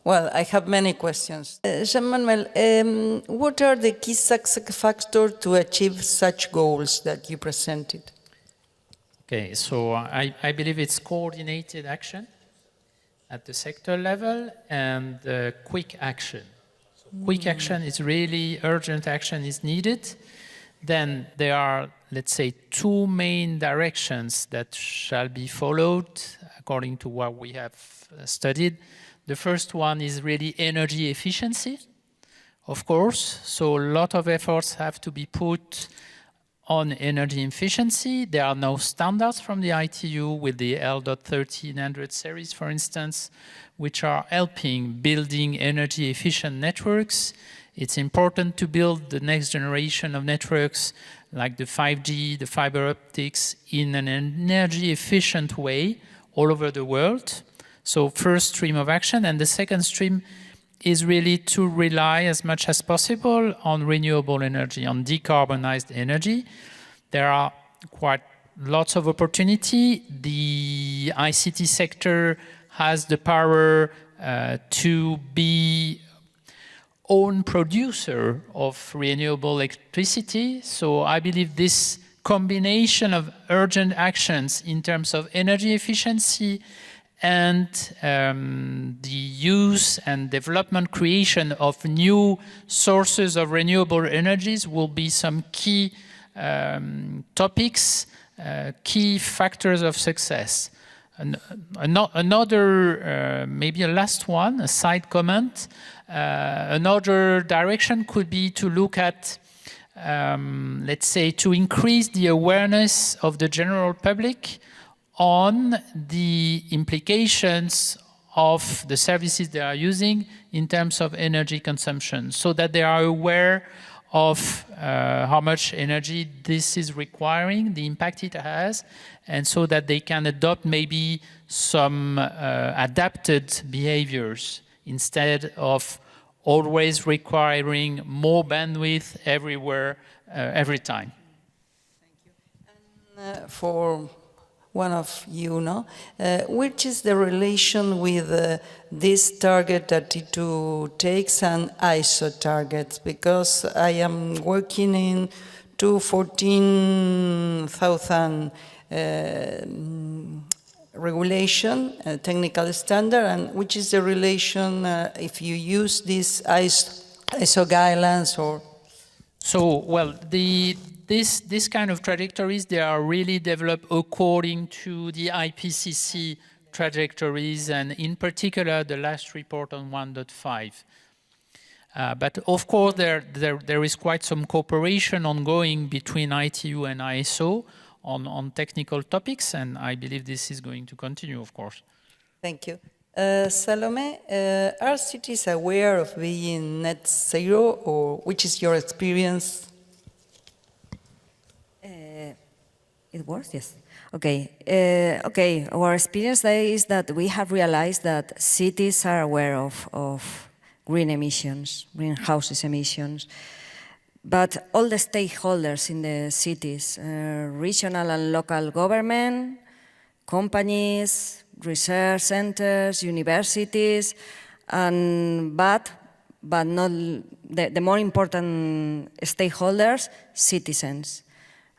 Well, I have many questions. Jean-Manuel, what are the key success factors to achieve such goals that you presented? Okay, so I believe it's coordinated action at the sector level and quick action. So quick action is really, urgent action is needed. Then there are, let's say, two main directions that shall be followed according to what we have studied. The first one is really energy efficiency, of course. So a lot of efforts have to be put on energy efficiency. There are now standards from the ITU with the L.1300 series, for instance, which are helping building energy efficient networks. It's important to build the next generation of networks like the 5G, the fiber optics in an energy efficient way all over the world. So first stream of action, and the second stream is really to rely as much as possible on renewable energy, on decarbonized energy. There are quite lots of opportunity. The ICT sector has the power to be own producer of renewable electricity. So I believe this combination of urgent actions in terms of energy efficiency and the use and development creation of new sources of renewable energies will be some key topics, key factors of success. Another, maybe a last one, a side comment, another direction could be to look at, let's say, to increase the awareness of the general public on the implications of the services they are using in terms of energy consumption, so that they are aware of how much energy this is requiring, the impact it has, and so that they can adopt maybe some adapted behaviors instead of always requiring more bandwidth everywhere, every time. Thank you. And for one of you, no? Which is the relation with this target that it takes and ISO targets? Because I am working in 214,000 regulation, technical standard, and which is the relation if you use these ISO guidelines or? So, well, this kind of trajectories, they are really developed according to the IPCC trajectories, and in particular, the last report on 1.5. But of course, there is quite some cooperation ongoing between ITU and ISO on technical topics, and I believe this is going to continue, of course. Thank you. Salomé, are cities aware of being net zero, or which is your experience? It works, yes. Okay. Okay. Our experience is that we have realized that cities are aware of green emissions, greenhouse emissions, but all the stakeholders in the cities, regional and local government, companies, research centers, universities, and but not the more important stakeholders, citizens.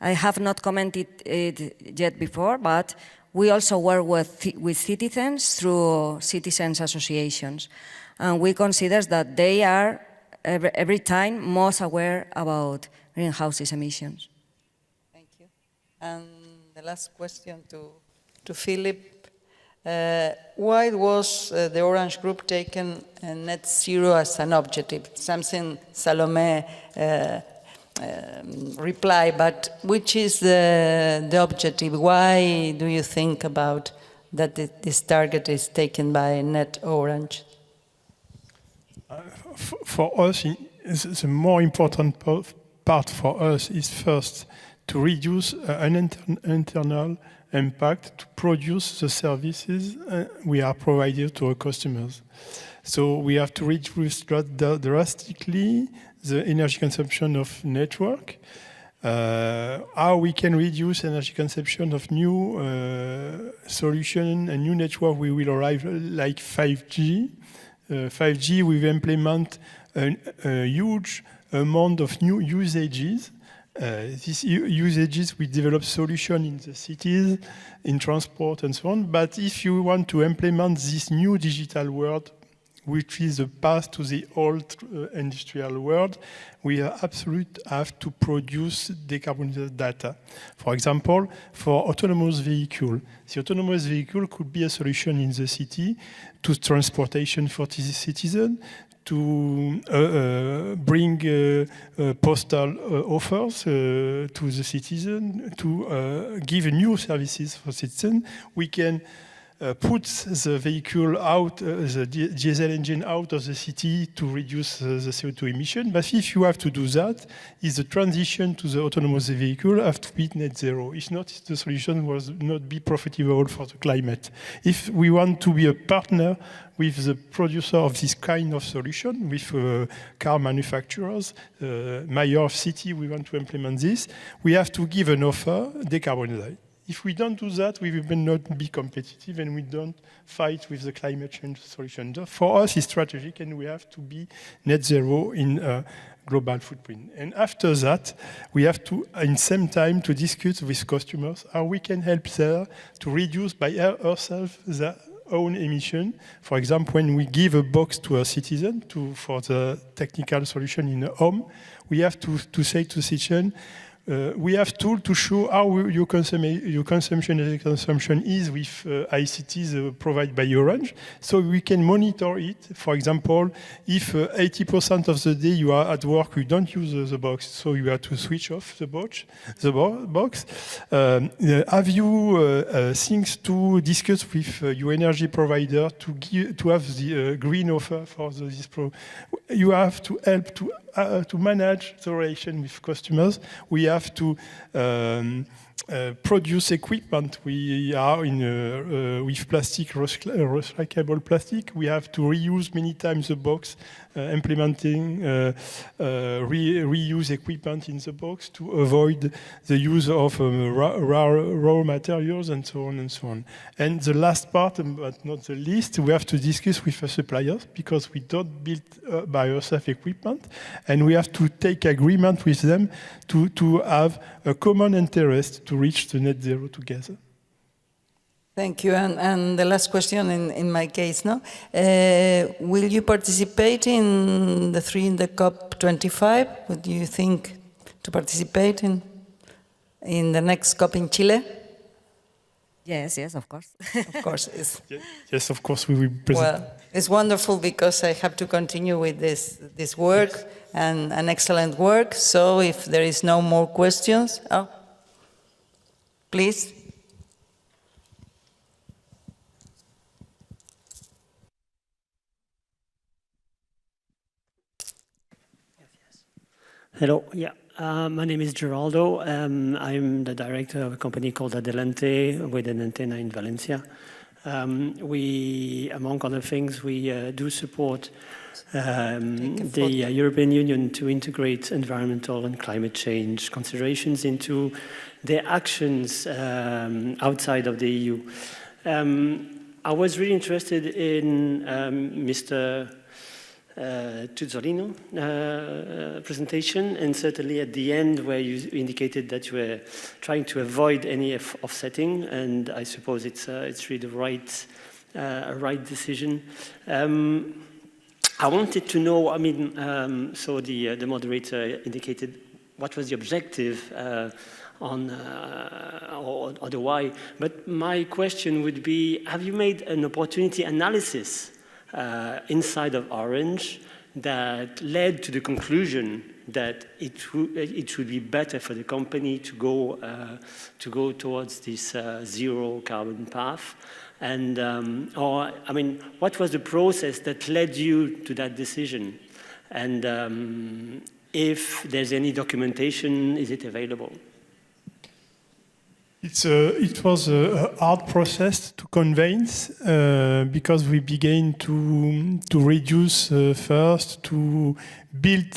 I have not commented it yet before, but we also work with citizens through citizens associations. And we consider that they are every time most aware about greenhouse emissions. Thank you. And the last question to Philippe. Why was the Orange Group taken net zero as an objective? Something Salomé reply, but which is the objective? Why do you think about that this target is taken by Net Orange? For us, the more important part for us is first to reduce an internal impact to produce the services we are providing to our customers. So we have to reduce drastically the energy consumption of network. How we can reduce energy consumption of new solution and new network we will arrive like 5G. 5G, we implement a huge amount of new usages. These usages, we develop solutions in the cities, in transport and so on. But if you want to implement this new digital world, which is a path to the old industrial world, we absolutely have to produce decarbonized data. For example, for autonomous vehicle, the autonomous vehicle could be a solution in the city to transportation for the citizen, to bring postal offers to the citizen, to give new services for citizens. We can put the vehicle out, the diesel engine out of the city to reduce the CO2 emission. But if you have to do that, is the transition to the autonomous vehicle have to be net zero. If not, the solution will not be profitable for the climate. If we want to be a partner with the producer of this kind of solution, with car manufacturers, mayor of city, we want to implement this, we have to give an offer decarbonized. If we don't do that, we will not be competitive and we don't fight with the climate change solution. For us, it's strategic and we have to be net zero in a global footprint. And after that, we have to, in same time, to discuss with customers how we can help them to reduce by ourselves their own emission. For example, when we give a box to a citizen for the technical solution in a home, we have to say to the citizen, we have tools to show how your consumption is with ICTs provided by Orange, so we can monitor it. For example, if 80% of the day you are at work, you don't use the box, so you have to switch off the box. Have you things to discuss with your energy provider to have the green offer for this You have to help to manage the relation with customers. We have to produce equipment. We are in with plastic, recyclable plastic. We have to reuse many times the box, implementing reuse equipment in the box to avoid the use of raw materials and so on and so on. And the last part, but not the least, we have to discuss with the suppliers because we don't build by ourselves equipment, and we have to take agreement with them to have a common interest to reach the net zero together. Thank you. And the last question in my case, no? Will you participate in the COP25? Would you think to participate in the next COP in Chile? Yes, of course. Of course. Yes, of course we will present. Well, it's wonderful because I have to continue with this work, yes, and an excellent work. So if there is no more questions, please. Hello, my name is Geraldo. I'm the director of a company called Adelante with an antenna in Valencia. We, among other things, we do support the European Union to integrate environmental and climate change considerations into their actions outside of the EU. I was really interested in Mr. Tuzzolino presentation, and certainly at the end where you indicated that you were trying to avoid any offsetting, and I suppose it's really the right decision. I wanted to know, so the moderator indicated what was the objective or the why, but my question would be, have you made an opportunity analysis inside of Orange that led to the conclusion that it would be better for the company to go towards this zero carbon path? And what was the process that led you to that decision? And if there's any documentation, is it available? It was a hard process to convince because we began to reduce first, to build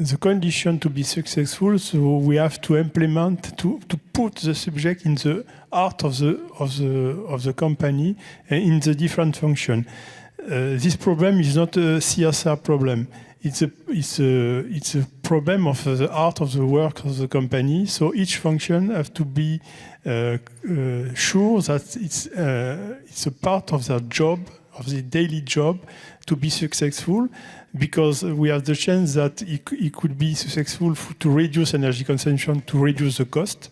the condition to be successful. So we have to implement, to put the subject in the heart of the company in the different function. This problem is not a CSR problem. It's a problem of the art of the work of the company. So each function have to be sure that it's a part of their job, of the daily job, to be successful, because we have the chance that it could be successful to reduce energy consumption, to reduce the cost.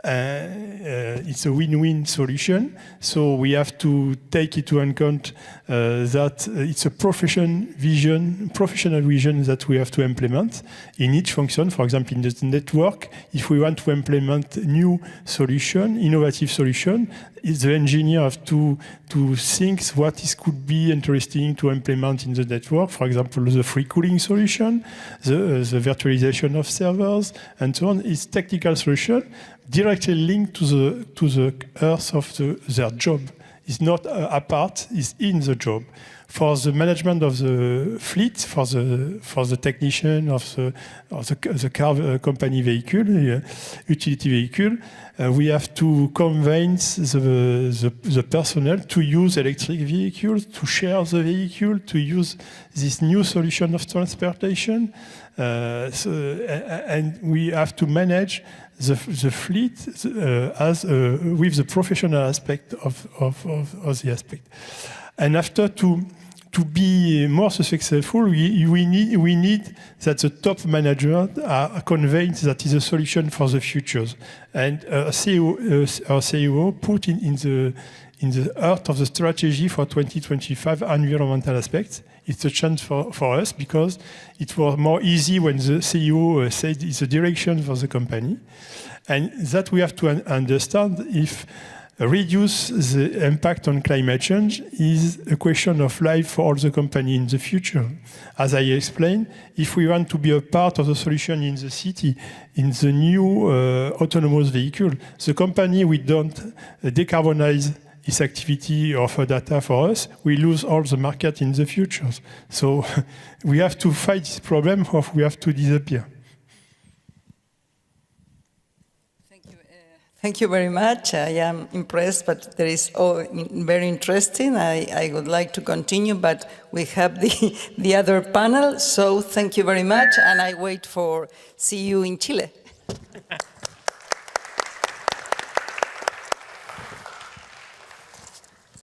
It's a win-win solution. So we have to take into account that it's a professional vision that we have to implement in each function. For example, in the network, if we want to implement new solution, innovative solution, the engineer have to think what could be interesting to implement in the network. For example, the free cooling solution, the virtualization of servers, and so on. It's technical solution directly linked to the earth of their job. It's not apart, it's in the job. For the management of the fleet, for the technician of the car company vehicle, utility vehicle, we have to convince the personnel to use electric vehicles, to share the vehicle, to use this new solution of transportation, and we have to manage the fleet with the professional aspect of the aspect. And after to be more successful, we need that the top managers are convinced that is a solution for the futures. And our CEO put in the heart of the strategy for 2025 environmental aspects. It's a chance for us because it was more easy when the CEO said it's a direction for the company. And that we have to understand if reduce the impact on climate change is a question of life for all the company in the future. As I explained, if we want to be a part of the solution in the city, in the new autonomous vehicle, the company we don't decarbonize its activity or for data for us, we lose all the market in the future. So we have to fight this problem or we have to disappear. Thank you very much. I am impressed, but there is very interesting. I would like to continue, but we have the other panel. So thank you very much, and I wait for see you in Chile.